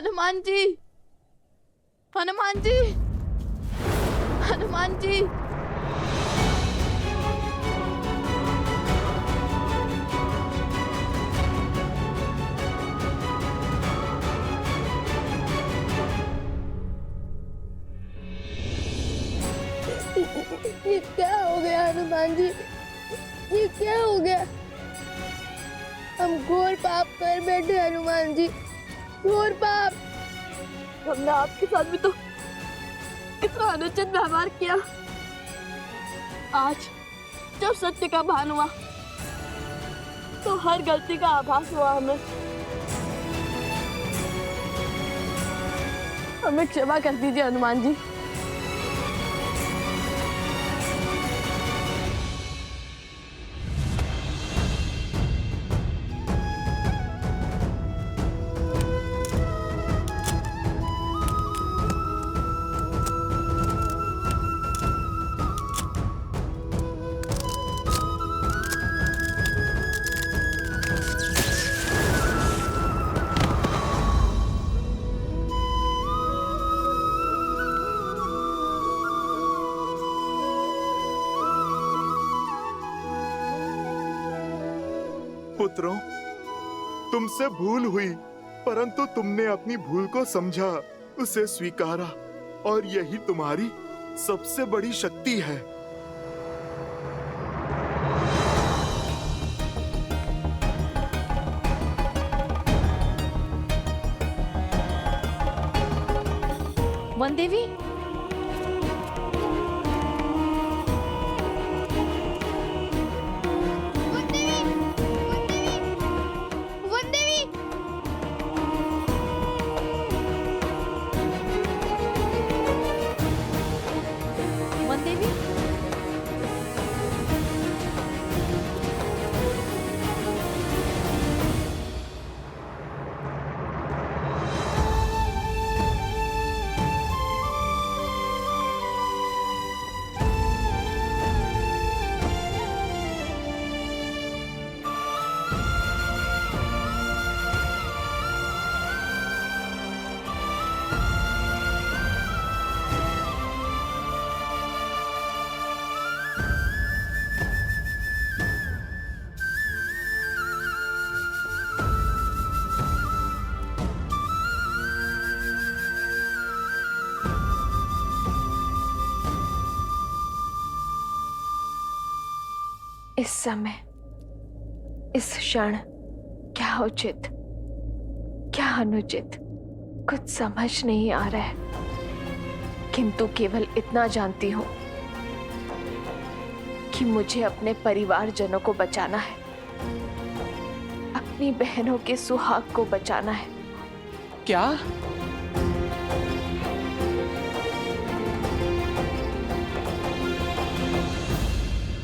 हनुमान जी, हनुमान जी, हनुमान जी। ये क्या हो गया हनुमान जी? ये क्या हो गया? हम घोर पाप कर बैठे हनुमान जी, घोर पाप। हमने आपके साथ भी तो कितना अनुचित व्यवहार किया। आज जब सत्य का भान हुआ तो हर गलती का आभास हुआ हमें क्षमा कर दीजिए हनुमान जी। पुत्रों, तुमसे भूल हुई, परंतु तुमने अपनी भूल को समझा, उसे स्वीकारा, और यही तुम्हारी सबसे बड़ी शक्ति है। वन देवी, वन देवी, इस समय, इस क्षण क्या उचित, क्या अनुचित, कुछ समझ नहीं आ रहा है। किंतु केवल इतना जानती हूं कि मुझे अपने परिवारजनों को बचाना है, अपनी बहनों के सुहाग को बचाना है। क्या?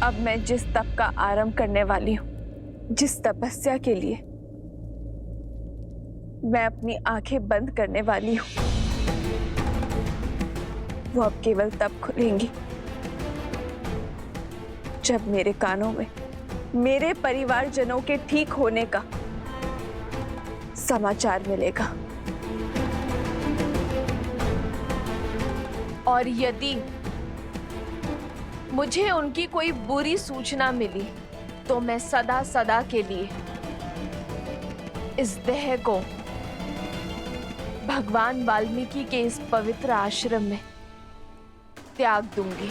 अब मैं जिस तप का आरंभ करने वाली हूं, जिस तपस्या के लिए मैं अपनी आंखें बंद करने वाली हूं, वो अब केवल तब खुलेंगी जब मेरे कानों में मेरे परिवारजनों के ठीक होने का समाचार मिलेगा। और यदि मुझे उनकी कोई बुरी सूचना मिली तो मैं सदा सदा के लिए इस देह को भगवान वाल्मीकि के इस पवित्र आश्रम में त्याग दूंगी।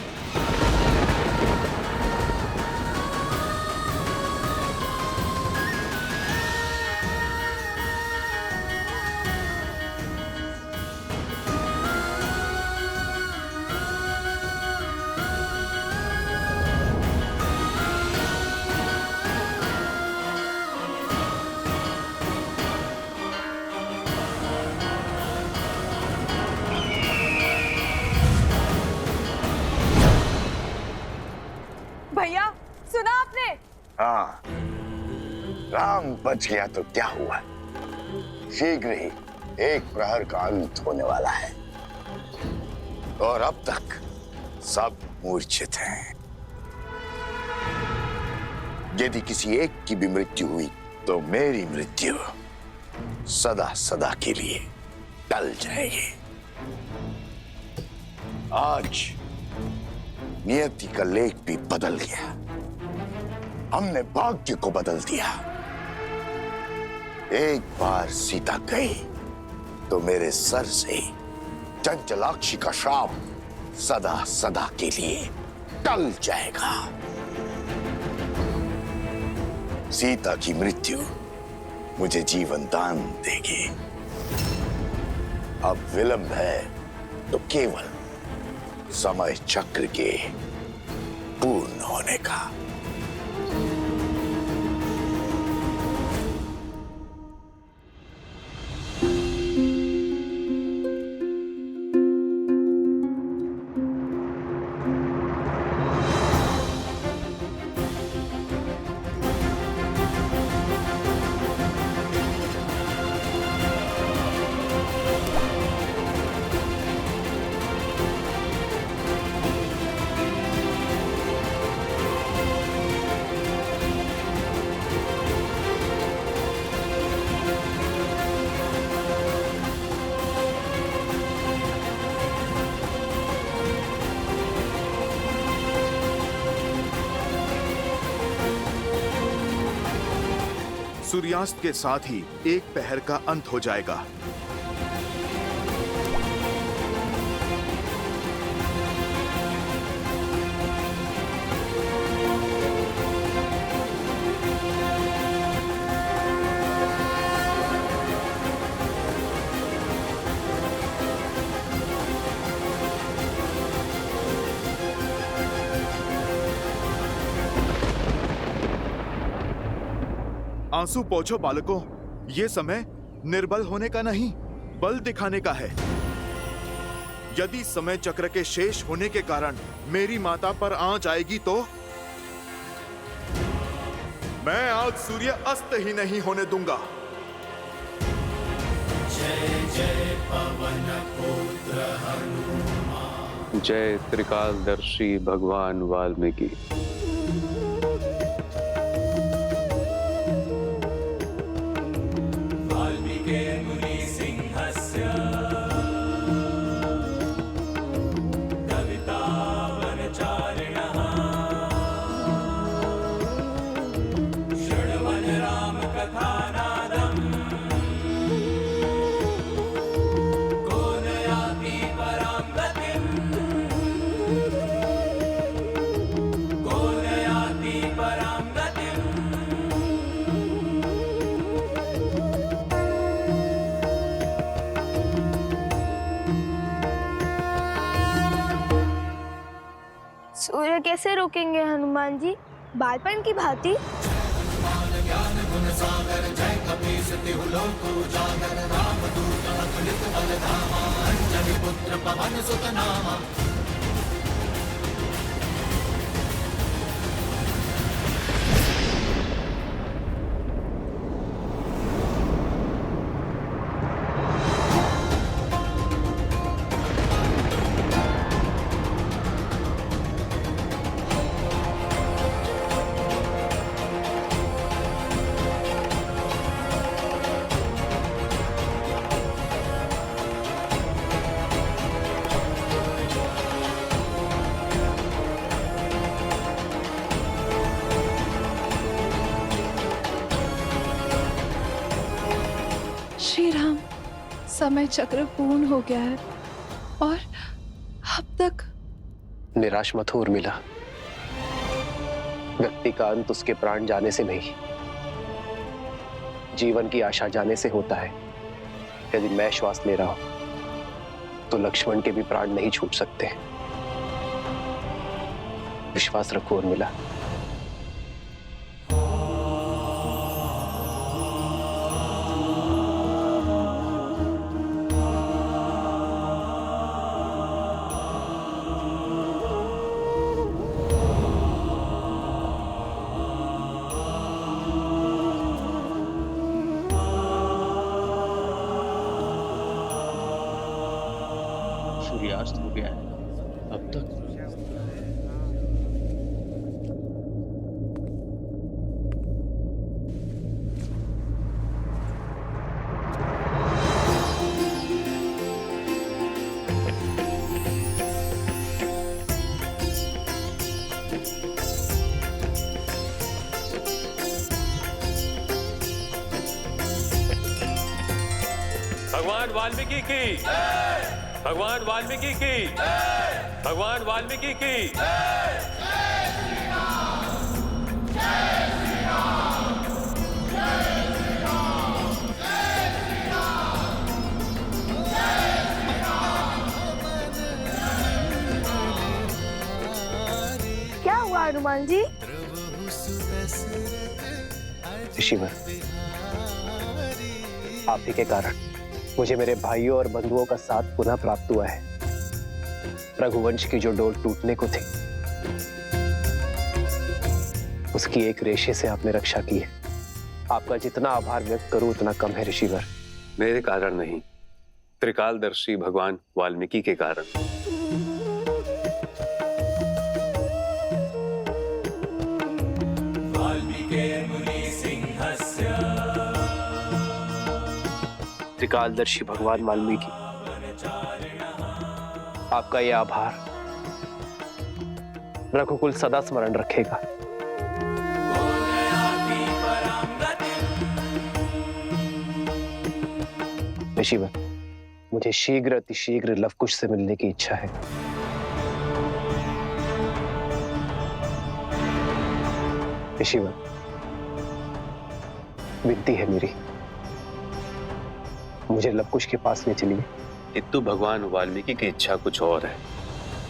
भैया, सुना आपने? हाँ, राम बच गया तो क्या हुआ? शीघ्र ही एक प्रहर का अंत होने वाला है और अब तक सब मूर्छित हैं। यदि किसी एक की भी मृत्यु हुई तो मेरी मृत्यु सदा सदा के लिए टल जाएगी। आज नियति का लेख भी बदल गया। हमने भाग्य को बदल दिया। एक बार सीता गई तो मेरे सर से चंचलाक्षी का श्राप सदा सदा के लिए टल जाएगा। सीता की मृत्यु मुझे जीवन दान देगी। अब विलंब है तो केवल समय चक्र के पूर्ण होने का। सूर्यास्त के साथ ही एक पहर का अंत हो जाएगा। आंसू पोंछो बालकों, ये समय निर्बल होने का नहीं, बल दिखाने का है। यदि समय चक्र के शेष होने के कारण मेरी माता पर आंच आएगी तो मैं आज सूर्य अस्त ही नहीं होने दूंगा। जय जय पवन पुत्र हनुमान। जय त्रिकालदर्शी भगवान वाल्मीकि। सूर्य कैसे रोकेंगे हनुमान जी, बालपन की भांति? श्री राम, समय चक्र पूर्ण हो गया है और अब तक। निराश मत हो उर्मिला। व्यक्ति का अंत उसके प्राण जाने से नहीं, जीवन की आशा जाने से होता है। यदि मैं श्वास ले रहा हूं तो लक्ष्मण के भी प्राण नहीं छूट सकते। विश्वास रखो उर्मिला। सूर्यास्त हो गया है अब तक। भगवान वाल्मीकि की, भगवान वाल्मीकि की, भगवान वाल्मीकि की। क्या हुआ हनुमान जी? ऋषिवर, आप ही के कारण मुझे मेरे भाइयों और बंधुओं का साथ पुनः प्राप्त हुआ है। रघुवंश की जो डोर टूटने को थी, उसकी एक रेशे से आपने रक्षा की है। आपका जितना आभार व्यक्त करूं उतना कम है ऋषिवर। मेरे कारण नहीं, त्रिकालदर्शी भगवान वाल्मीकि के कारण। त्रिकालदर्शी भगवान वाल्मीकि, आपका यह आभार रघुकुल सदा स्मरण रखेगा। ऋषिवर, मुझे शीघ्र अतिशीघ्र लवकुश से मिलने की इच्छा है। ऋषिवर, विनती है मेरी, मुझे लवकुश के पास ले चलिए। किंतु भगवान वाल्मीकि की इच्छा कुछ और है।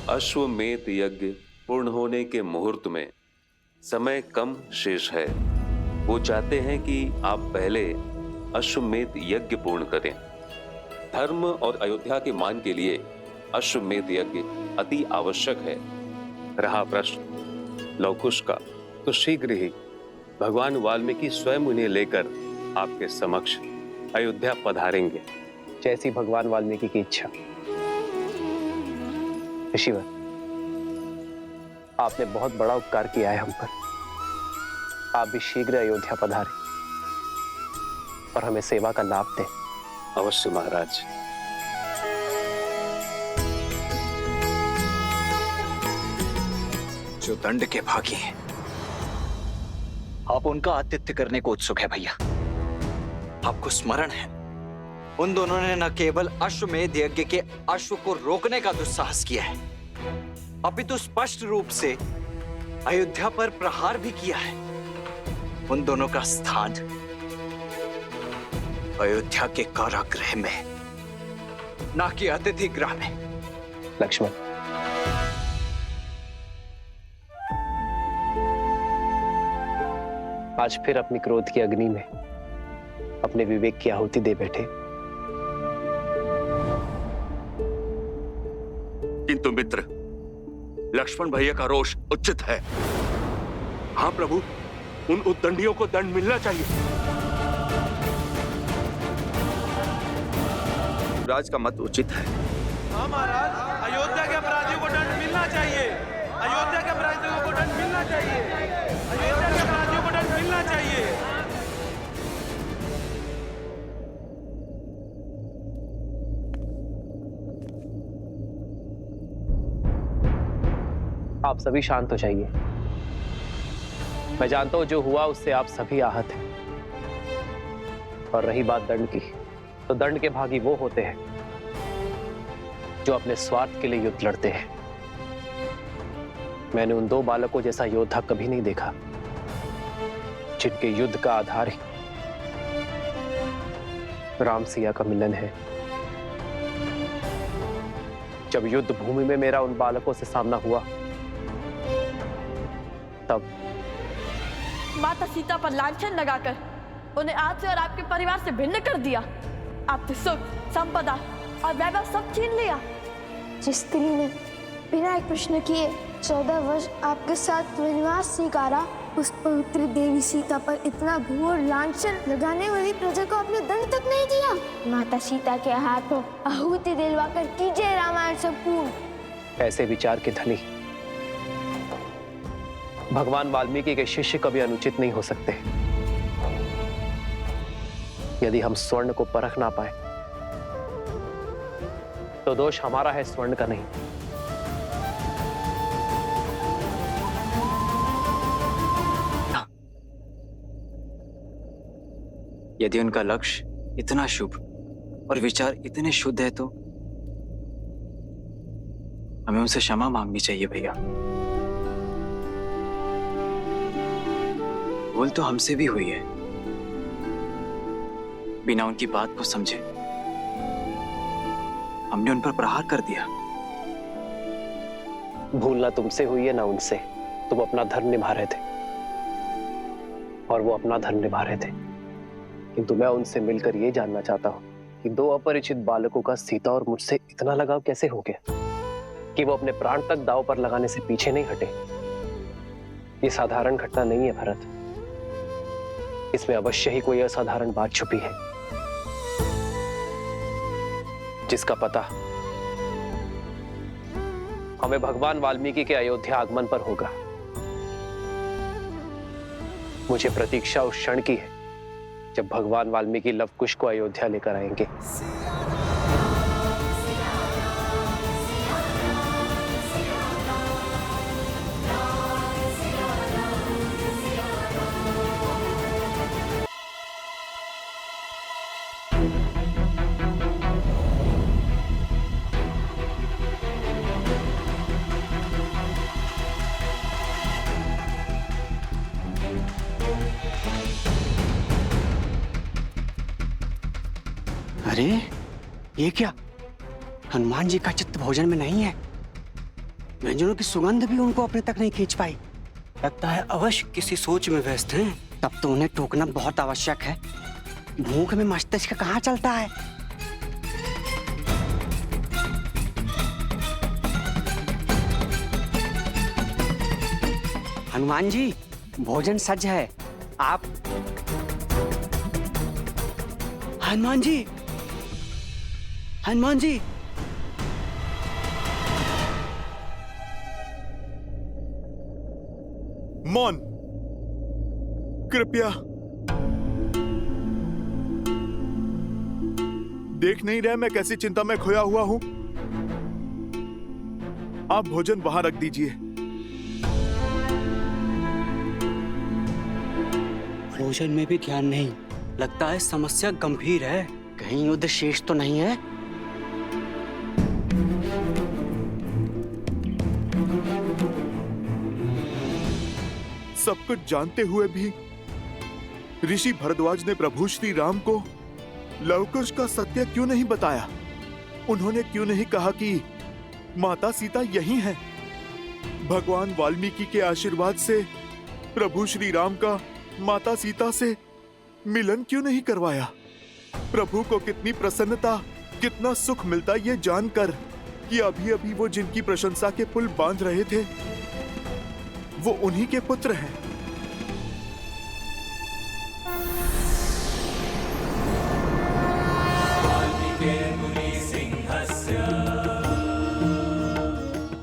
अश्वमेध यज्ञ पूर्ण होने के मुहूर्त में समय कम शेष है। वो चाहते हैं कि आप पहले अश्वमेध यज्ञ पूर्ण करें। धर्म और अयोध्या के मान के लिए अश्वमेध यज्ञ अति आवश्यक है। रहा प्रश्न लवकुश का, तो शीघ्र ही भगवान वाल्मीकि स्वयं उन्हें लेकर आपके समक्ष अयोध्या पधारेंगे। जैसी भगवान वाल्मीकि की इच्छा। ऋषिवर, आपने बहुत बड़ा उपकार किया है हम पर। आप भी शीघ्र अयोध्या पधारें और हमें सेवा का लाभ दें। अवश्य महाराज। जो दंड के भागी हैं, आप उनका आतिथ्य करने को उत्सुक है भैया। आपको स्मरण है, उन दोनों ने न केवल अश्वमेध यज्ञ के अश्व को रोकने का दुस्साहस किया है, अपितु स्पष्ट रूप से अयोध्या पर प्रहार भी किया है। उन दोनों का स्थान अयोध्या के कारागृह में, ना कि अतिथि गृह में। लक्ष्मण, आज फिर अपनी क्रोध की अग्नि में अपने विवेक की आहुति दे बैठे। किंतु मित्र, लक्ष्मण भैया का रोष उचित है। हाँ प्रभु, उन उद्दंडियों को दंड मिलना चाहिए। राज का मत उचित है। हाँ महाराज, अयोध्या के अपराधियों को दंड मिलना चाहिए। अयोध्या के अपराधियों को दंड मिलना चाहिए। अयोध्या के अपराधियों को दंड मिलना चाहिए। आप सभी शांत हो जाइए। मैं जानता हूं जो हुआ उससे आप सभी आहत हैं। और रही बात दंड की, तो दंड के भागी वो होते हैं जो अपने स्वार्थ के लिए युद्ध लड़ते हैं। मैंने उन दो बालकों जैसा योद्धा कभी नहीं देखा जिनके युद्ध का आधार ही राम सिया का मिलन है। जब युद्ध भूमि में मेरा उन बालकों से सामना हुआ, तब माता सीता पर लांछन लगाकर उन्हें आपसे और आपके परिवार से भिन्न कर दिया। आपसे सुख, संपदा और वैभव सब छीन लिया। जिस स्त्री ने बिना एक प्रश्न किए 14 वर्ष आपके साथ वनवास स्वीकारा, उस पवित्र देवी सीता पर इतना घोर लांछन लगाने वाली प्रजा को आपने दंड तक नहीं दिया। माता सीता के हाथों आहुति दिलवाकर कीजिए रामायण संपूर्ण। ऐसे विचार के धनी भगवान वाल्मीकि के शिष्य कभी अनुचित नहीं हो सकते। यदि हम स्वर्ण को परख ना पाए तो दोष हमारा है, स्वर्ण का नहीं। यदि उनका लक्ष्य इतना शुभ और विचार इतने शुद्ध है तो हमें उनसे क्षमा मांगनी चाहिए भैया। भूल तो हमसे भी हुई है, बिना उनकी बात को समझे हमने उन पर प्रहार कर दिया। भूल ना तुमसे हुई है ना उनसे। तुम अपना धर्म निभा रहे थे और वो अपना धर्म निभा रहे थे, किंतु मैं उनसे मिलकर ये जानना चाहता हूँ कि दो अपरिचित बालकों का सीता और मुझसे इतना लगाव कैसे हो गया कि वो अपने प्राण तक दांव पर लगाने से पीछे नहीं हटे। ये साधारण घटना नहीं है भरत, इसमें अवश्य ही कोई असाधारण बात छुपी है जिसका पता हमें भगवान वाल्मीकि के अयोध्या आगमन पर होगा। मुझे प्रतीक्षा उस क्षण की है जब भगवान वाल्मीकि लव कुश को अयोध्या लेकर आएंगे। अरे ये क्या, हनुमान जी का चित्त भोजन में नहीं है। व्यंजनों की सुगंध भी उनको अपने तक नहीं खींच पाई। लगता है अवश्य किसी सोच में व्यस्त हैं। तब तो उन्हें टोकना बहुत आवश्यक है। भूख में मस्तिष्क कहाँ चलता है। हनुमान जी, भोजन सज है। आप हनुमान जी, हनुमान जी, मौन, कृपया। देख नहीं रहे मैं कैसी चिंता में खोया हुआ हूं? आप भोजन वहां रख दीजिए। भोजन में भी ध्यान नहीं। लगता है समस्या गंभीर है। कहीं युद्ध शेष तो नहीं है। सब कुछ जानते हुए भी ऋषि भरद्वाज ने प्रभु श्री राम को लवकुश का सत्य क्यों नहीं बताया? उन्होंने क्यों नहीं कहा कि माता सीता यही हैं? भगवान वाल्मीकि के आशीर्वाद से प्रभु श्री राम का माता सीता से मिलन क्यों नहीं करवाया? प्रभु को कितनी प्रसन्नता, कितना सुख मिलता ये जानकर कि अभी अभी वो जिनकी प्रशंसा के पुल बांध रहे थे वो उन्हीं के पुत्र हैं।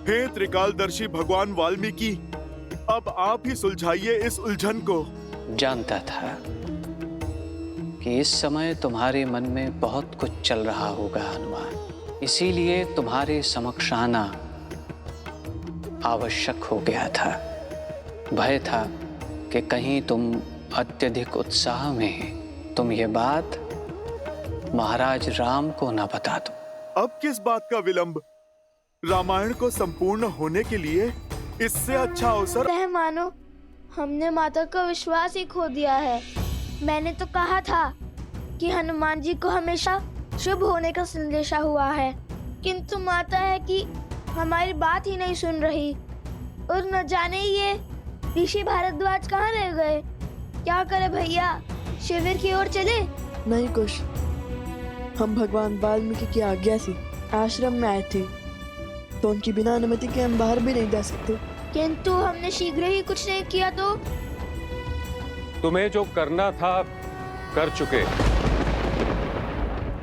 हे त्रिकालदर्शी भगवान वाल्मीकि, अब आप ही सुलझाइए इस उलझन को। जानता था कि इस समय तुम्हारे मन में बहुत कुछ चल रहा होगा हनुमान, इसीलिए तुम्हारे समक्ष आना आवश्यक हो गया था। भय था कि कहीं तुम अत्यधिक उत्साह में तुम ये बात महाराज राम को ना बता दो। अब किस बात का विलंब? रामायण को संपूर्ण होने के लिए इससे अच्छा अवसर। मानो हमने माता का विश्वास ही खो दिया है। मैंने तो कहा था कि हनुमान जी को हमेशा शुभ होने का संदेशा हुआ है, किंतु माता है कि हमारी बात ही नहीं सुन रही। और न जाने ये ऋषि भारद्वाज कहाँ रह गए। क्या करे भैया, शिविर की ओर चले? नहीं कुश, हम भगवान वाल्मीकि की आज्ञा से आश्रम में आए थे, तो उनकी बिना अनुमति के हम बाहर भी नहीं जा सकते। किंतु हमने शीघ्र ही कुछ नहीं किया तो? तुम्हें जो करना था कर चुके।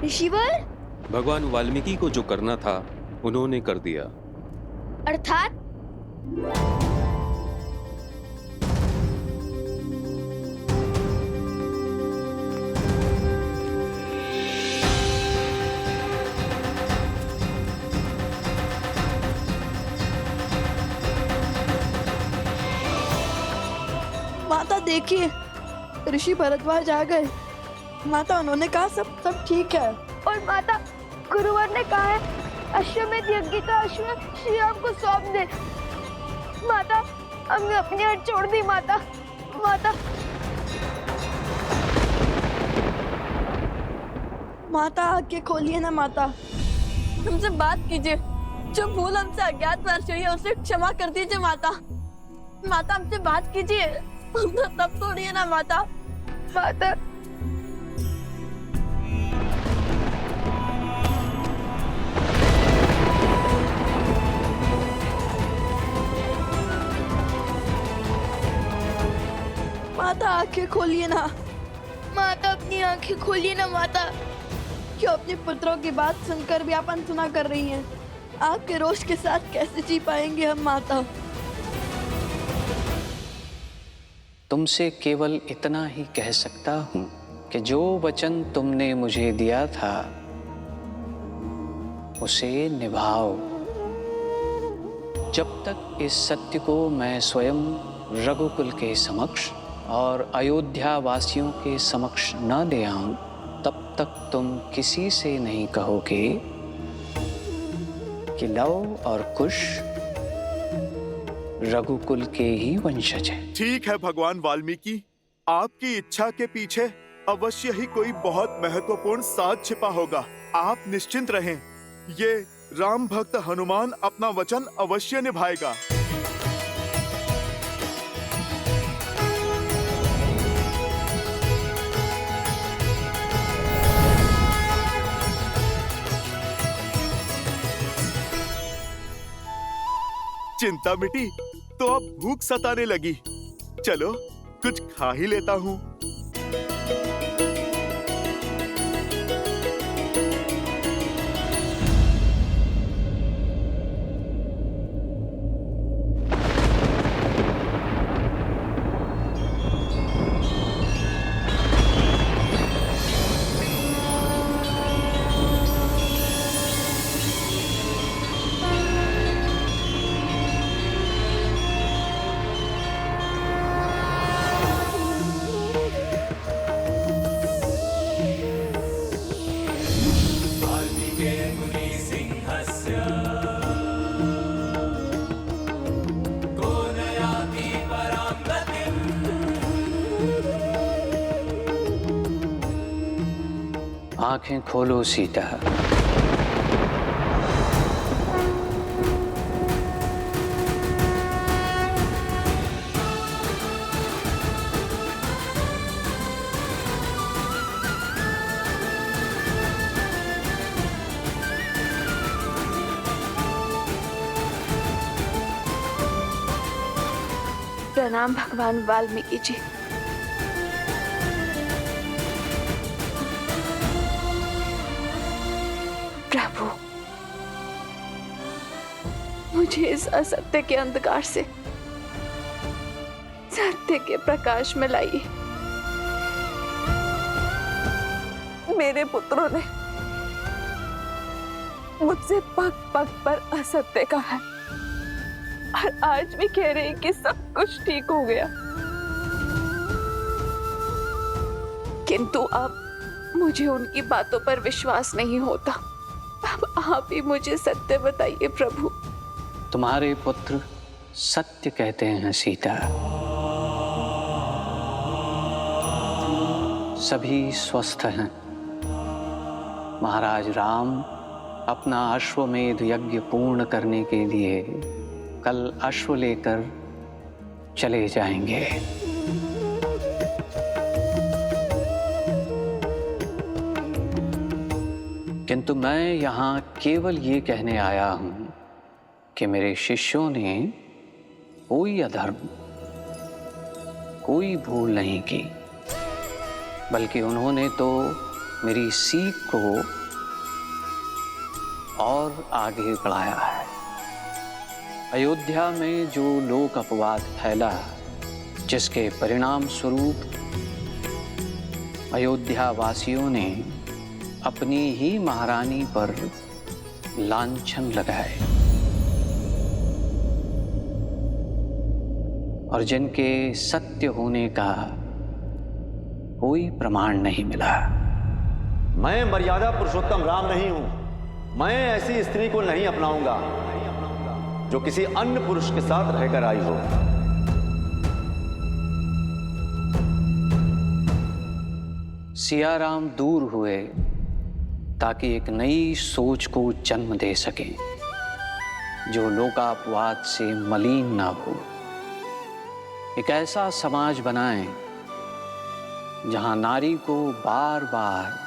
ऋषिवर, भगवान वाल्मीकि को जो करना था उन्होंने कर दिया। अर्थात? माता देखिए, ऋषि भरद्वाज आ गए। माता, उन्होंने कहा सब ठीक है। और माता, गुरुवर ने कहा है अश्वमेध यज्ञ का अश्व श्री राम को सौंप दे। माता, हमने अपनी हट छोड़ दी माता। माता, माता आंखें खोलिए ना माता। हमसे बात कीजिए, जो भूल हमसे अज्ञात वर्ष हुई है उसे क्षमा कर दीजिए माता। माता हमसे बात कीजिए, हम तो तब तोड़िए ना माता। माता, माता आंखें खोलिए ना। माता अपनी आंखें खोलिए ना माता। क्यों अपने पुत्रों की बात सुनकर भी आप अनसुना कर रही हैं? आपके रोष के साथ कैसे जी पाएंगे हम माता? तुमसे केवल इतना ही कह सकता हूं कि जो वचन तुमने मुझे दिया था उसे निभाओ। जब तक इस सत्य को मैं स्वयं रघुकुल के समक्ष और अयोध्या वासियों के समक्ष न ले आऊं, तब तक तुम किसी से नहीं कहोगे कि लव और कुश रघुकुल के ही वंशज हैं। ठीक है भगवान वाल्मीकि, आपकी इच्छा के पीछे अवश्य ही कोई बहुत महत्वपूर्ण साध छिपा होगा। आप निश्चिंत रहें, ये राम भक्त हनुमान अपना वचन अवश्य निभाएगा। चिंता मिटी तो अब भूख सताने लगी। चलो कुछ खा ही लेता हूँ। आंखें खोलो सीता। प्रणाम भगवान वाल्मीकि जी। प्रभु, मुझे इस असत्य के अंधकार से सत्य के प्रकाश में लाइए। मेरे पुत्रों ने मुझसे पग पग पर असत्य कहा है और आज भी कह रहे हैं कि सब कुछ ठीक हो गया, किंतु अब मुझे उनकी बातों पर विश्वास नहीं होता। अब आप ही मुझे सत्य बताइए प्रभु। तुम्हारे पुत्र सत्य कहते हैं सीता। सभी स्वस्थ हैं। महाराज राम अपना अश्वमेध यज्ञ पूर्ण करने के लिए कल अश्व लेकर चले जाएंगे। किंतु मैं यहाँ केवल ये कहने आया हूँ कि मेरे शिष्यों ने कोई अधर्म, कोई भूल नहीं की, बल्कि उन्होंने तो मेरी सीख को और आगे बढ़ाया है। अयोध्या में जो लोक अपवाद फैला, जिसके परिणाम स्वरूप अयोध्या वासियों ने अपनी ही महारानी पर लांछन लगाए और जिनके सत्य होने का कोई प्रमाण नहीं मिला, मैं मर्यादा पुरुषोत्तम राम नहीं हूं। मैं ऐसी स्त्री को नहीं अपनाऊंगा जो किसी अन्य पुरुष के साथ रहकर आई हो। सियाराम दूर हुए ताकि एक नई सोच को जन्म दे सके जो लोकापवाद से मलिन ना हो। एक ऐसा समाज बनाएं जहां नारी को बार बार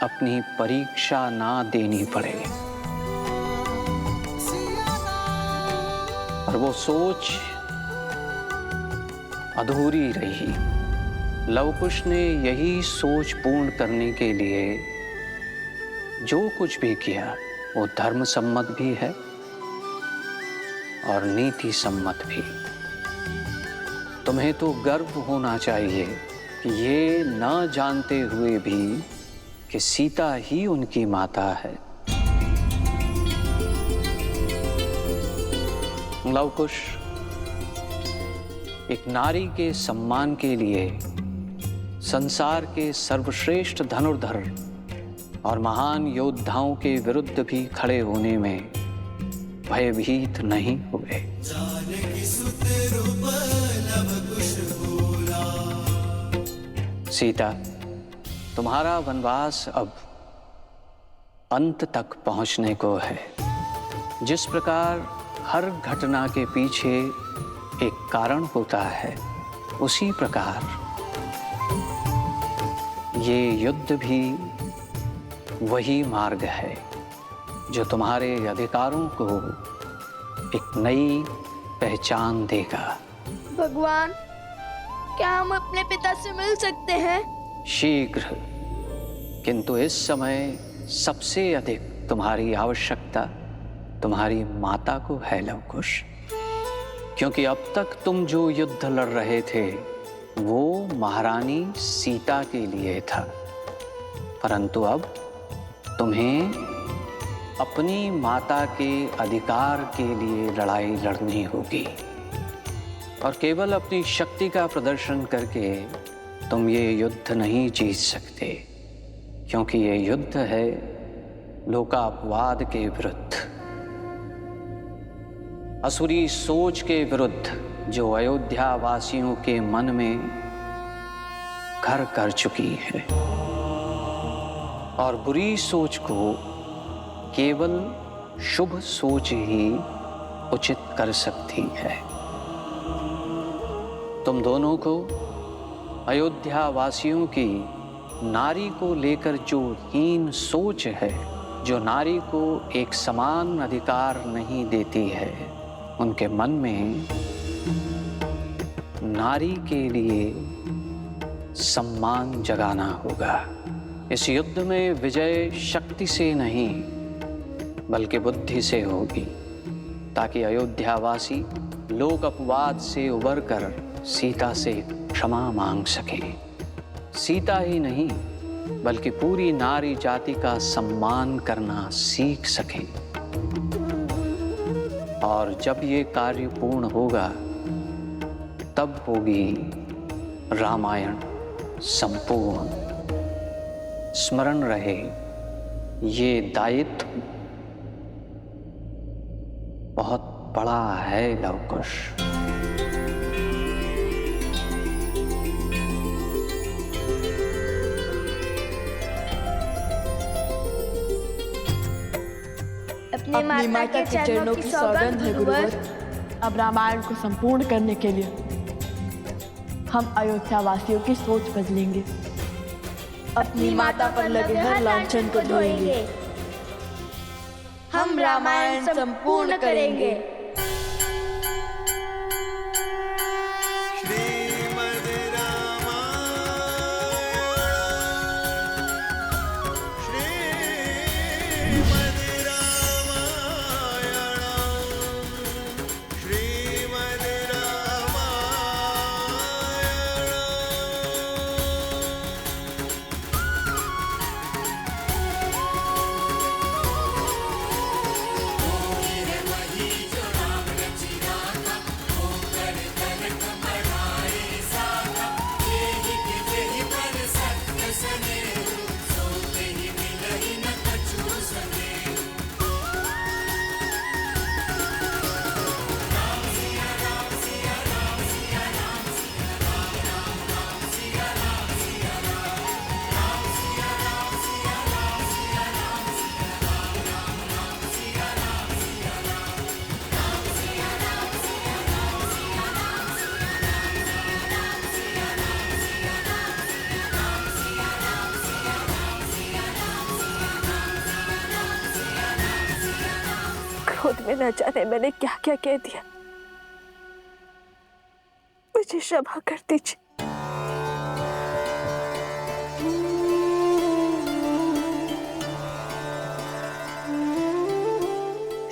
अपनी परीक्षा ना देनी पड़े। और वो सोच अधूरी रही। लवकुश ने यही सोच पूर्ण करने के लिए जो कुछ भी किया वो धर्म सम्मत भी है और नीति सम्मत भी। तुम्हें तो गर्व होना चाहिए कि ये न जानते हुए भी कि सीता ही उनकी माता है। लवकुश, एक नारी के सम्मान के लिए संसार के सर्वश्रेष्ठ धनुर्धर और महान योद्धाओं के विरुद्ध भी खड़े होने में भयभीत नहीं हुए। सीता, तुम्हारा वनवास अब अंत तक पहुंचने को है। जिस प्रकार हर घटना के पीछे एक कारण होता है, उसी प्रकार ये युद्ध भी वही मार्ग है जो तुम्हारे अधिकारों को एक नई पहचान देगा। भगवान, क्या हम अपने पिता से मिल सकते हैं? शीघ्र, किंतु इस समय सबसे अधिक तुम्हारी आवश्यकता तुम्हारी माता को है लवकुश। क्योंकि अब तक तुम जो युद्ध लड़ रहे थे वो महारानी सीता के लिए था, परंतु अब तुम्हें अपनी माता के अधिकार के लिए लड़ाई लड़नी होगी। और केवल अपनी शक्ति का प्रदर्शन करके तुम ये युद्ध नहीं जीत सकते, क्योंकि ये युद्ध है लोकापवाद के विरुद्ध, असुरी सोच के विरुद्ध जो अयोध्या वासियों के मन में घर कर चुकी है। और बुरी सोच को केवल शुभ सोच ही उचित कर सकती है। तुम दोनों को अयोध्या वासियों की नारी को लेकर जो हीन सोच है, जो नारी को एक समान अधिकार नहीं देती है, उनके मन में नारी के लिए सम्मान जगाना होगा। इस युद्ध में विजय शक्ति से नहीं बल्कि बुद्धि से होगी, ताकि अयोध्यावासी लोक अपवाद से उबरकर सीता से क्षमा मांग सके। सीता ही नहीं बल्कि पूरी नारी जाति का सम्मान करना सीख सके। और जब ये कार्य पूर्ण होगा तब होगी रामायण संपूर्ण। स्मरण रहे, ये दायित्व बहुत बड़ा है लवकुश। अपनी माता के चरणों की सौगंध है गुरुवर। अब रामायण को संपूर्ण करने के लिए हम अयोध्या वासियों की सोच बदलेंगे। अपनी माता पर लगे हर लांछन को धोएंगे। हम रामायण संपूर्ण करेंगे। जो क्रोध में न जाने मैंने क्या क्या कह दिया। मुझे क्षमा कर दीजिए।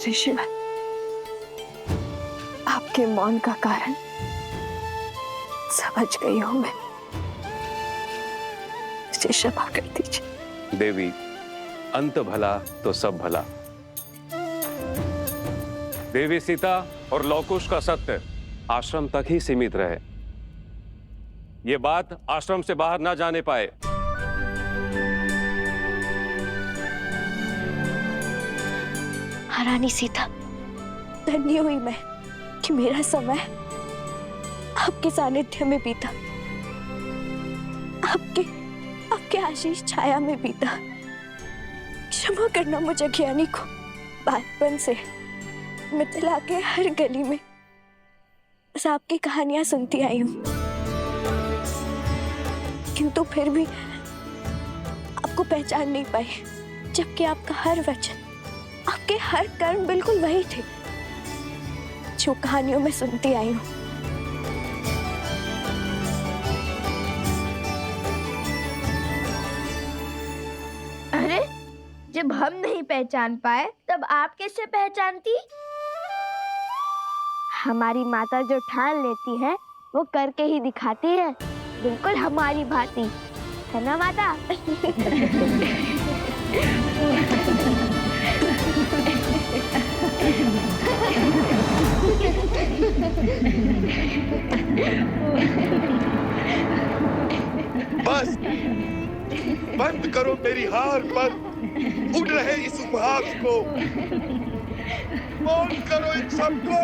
ऋषिवर, आपके मौन का कारण समझ गई हूं मैं। मुझे क्षमा कर दीजिए। देवी, अंत भला तो सब भला। देवी सीता और लवकुश का सत्य आश्रम तक ही सीमित रहे। ये बात आश्रम से बाहर ना जाने पाए। महारानी सीता, धन्य हुई मैं कि मेरा समय आपके सानिध्य में बीता, आपके आशीष छाया में बीता। क्षमा करना मुझे ज्ञानी को। बालपन से मिथिला के हर गली में बस आपकी कहानियां सुनती आई हूं, किंतु फिर भी आपको पहचान नहीं पाई, जबकि आपका हर वचन, आपके हर कर्म बिल्कुल वही थे जो कहानियों में सुनती आई हूं। अरे, जब हम नहीं पहचान पाए तब आप कैसे पहचानती? हमारी माता जो ठान लेती है वो करके ही दिखाती है, बिल्कुल हमारी भांति, है ना माता? बस बंद करो मेरी हार पर उड़ रहे इस उपहास को। मौन करो इन सबको।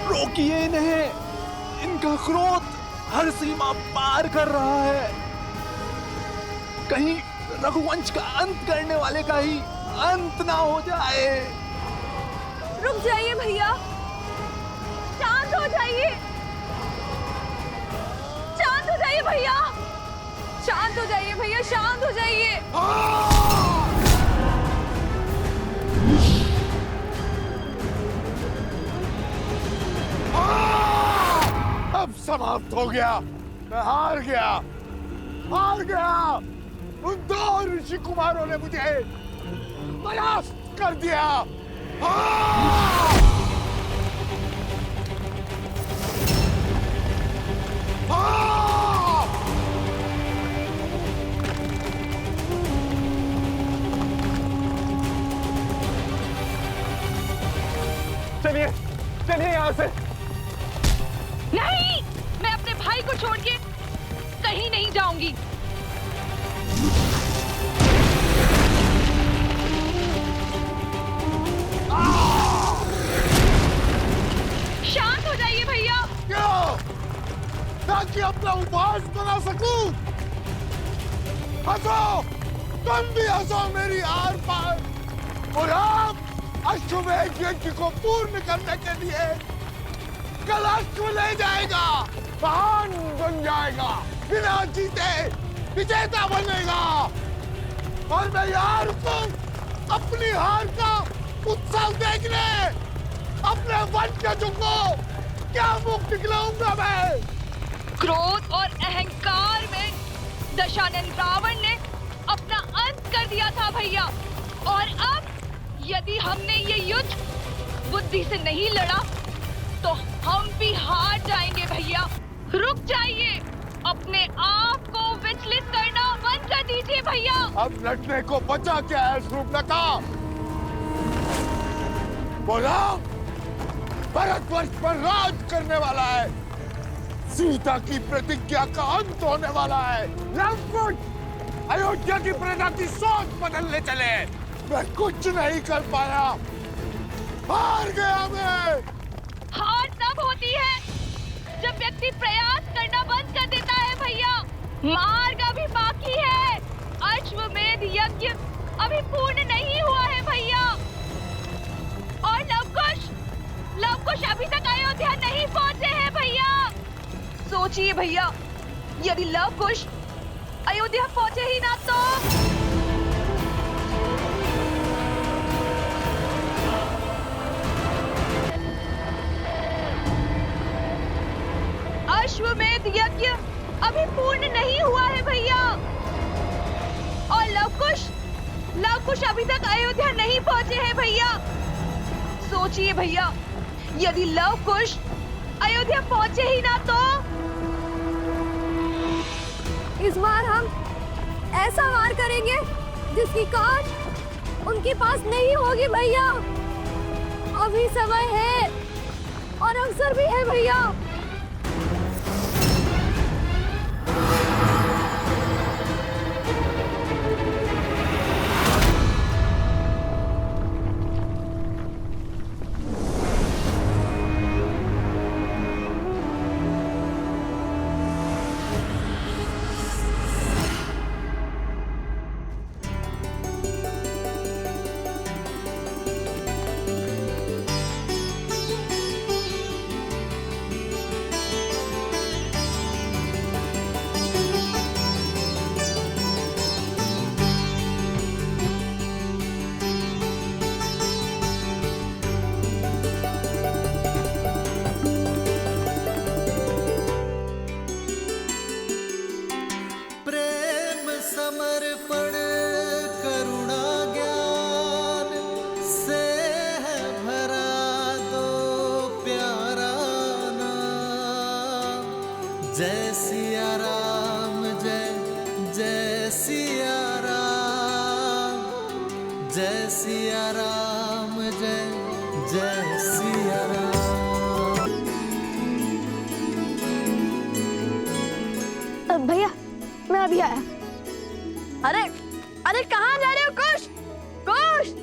रोकिए इन्हें, इनका क्रोध हर सीमा पार कर रहा है। कहीं रघुवंश का अंत करने वाले का ही अंत ना हो जाए। रुक जाइए भैया, शांत हो जाइए, शांत हो जाइए भैया, शांत हो जाइए भैया, शांत हो जाइए। अब समाप्त हो गया। मैं हार गया, हार गया। उन दो ऋषि कुमारों ने मुझे परास्त कर दिया। चलिए, चलिए यहाँ से। नहीं, मैं अपने भाई को छोड़ के कहीं नहीं जाऊंगी। शांत हो जाइए भैया। क्यों? ताकि अपना उपहास बना सकूं। हंसो, तुम भी हंसो मेरी आर पार। और आप अश्वमेध यज्ञ को पूर्ण करने के लिए कल अश्व ले जाएगा, महान बन जाएगा, बिना जीते विजेता बनेगा। और मैं यार को अपनी हार का उत्सव देखने अपने वंशजों को क्या मुख दिखलाऊंगा मैं। क्रोध और अहंकार में दशानन रावण ने अपना अंत कर दिया था भैया, और अब यदि हमने ये युद्ध बुद्धि से नहीं लड़ा तो हम भी हार जाएंगे भैया। रुक जाइए, अपने आप को विचलित करना बंद कर दीजिए भैया। भैया। अब लड़ने को बचा क्या है शूर्पणखा? बोला, भारतवर्ष पर राज करने वाला है, सीता की प्रतिज्ञा का अंत होने वाला है। लवकुश अयोध्या की प्रजा की सोच बदलने चले। मैं कुछ नहीं कर पाया, हार गया मैं। हार तब होती है जब व्यक्ति प्रयास करना बंद कर देता है भैया। मार्ग अभी बाकी है, अश्वमेध यज्ञ अभी पूर्ण नहीं हुआ है भैया। और लवकुश अभी तक अयोध्या नहीं पहुंचे हैं भैया। सोचिए भैया, यदि लवकुश अयोध्या पहुंचे ही ना तो अश्वमेध यज्ञ अभी पूर्ण नहीं हुआ है भैया। और लवकुश अभी तक अयोध्या नहीं पहुंचे हैं भैया। सोचिए भैया, यदि लवकुश अयोध्या पहुंचे ही ना तो इस बार हम ऐसा वार करेंगे जिसकी काट उनके पास नहीं होगी भैया। अभी समय है और अवसर भी है भैया। जय सिया राम, जय जय सिया राम, जय सिया राम, जय जय सिया राम। भैया मैं अभी आया। अरे अरे कहाँ जा रहे हो कुश? कुश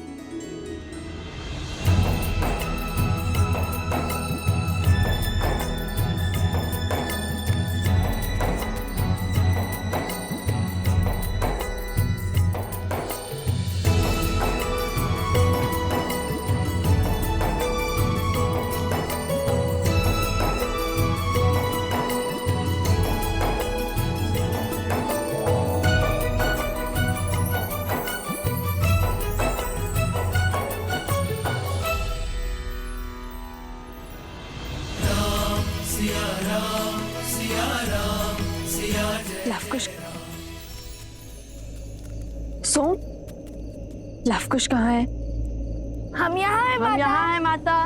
लवकुश, सोम, लवकुश कहाँ है? हम यहाँ हैं माता। यहाँ है माता।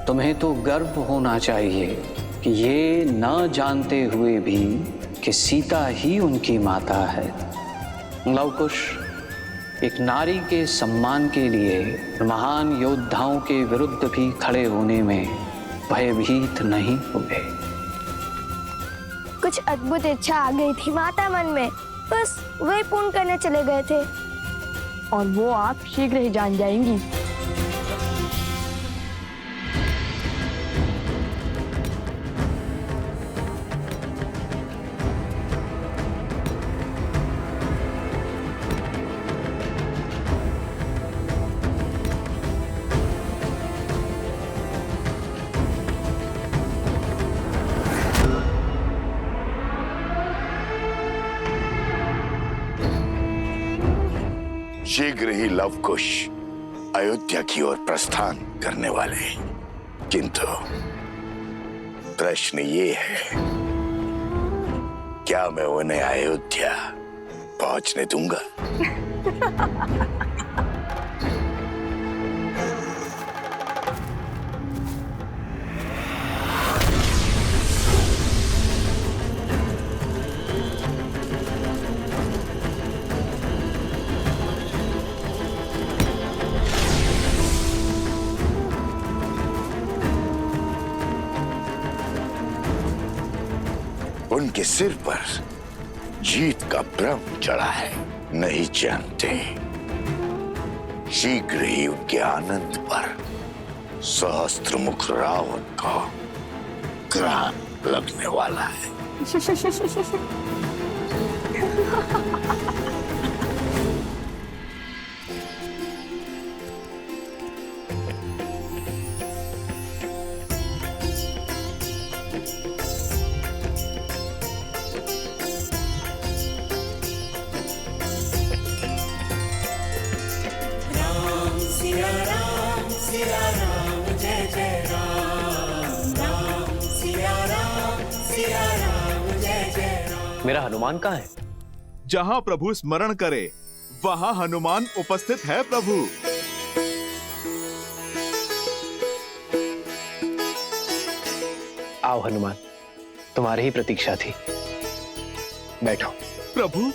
तुम्हें तो गर्व होना चाहिए कि ये न जानते हुए भी कि सीता ही उनकी माता है। लवकुश एक नारी के सम्मान के लिए महान योद्धाओं के विरुद्ध भी खड़े होने में भयभीत नहीं हुए। कुछ अद्भुत इच्छा आ गई थी माता मन में, बस वही पूर्ण करने चले गए थे। और वो आप शीघ्र ही जान जाएंगी। शीघ्र ही लवकुश अयोध्या की ओर प्रस्थान करने वाले हैं, किंतु प्रश्न ये है, क्या मैं उन्हें अयोध्या पहुंचने दूंगा? उनके सिर पर जीत का भ्रम चढ़ा है, नहीं जानते शीघ्र ही उनके आनंद पर सहस्त्रमुख रावण का ग्राण लगने वाला है। मेरा हनुमान कहाँ है? जहाँ प्रभु स्मरण करे वहाँ हनुमान उपस्थित है प्रभु। आओ हनुमान, तुम्हारी ही प्रतीक्षा थी। बैठो। प्रभु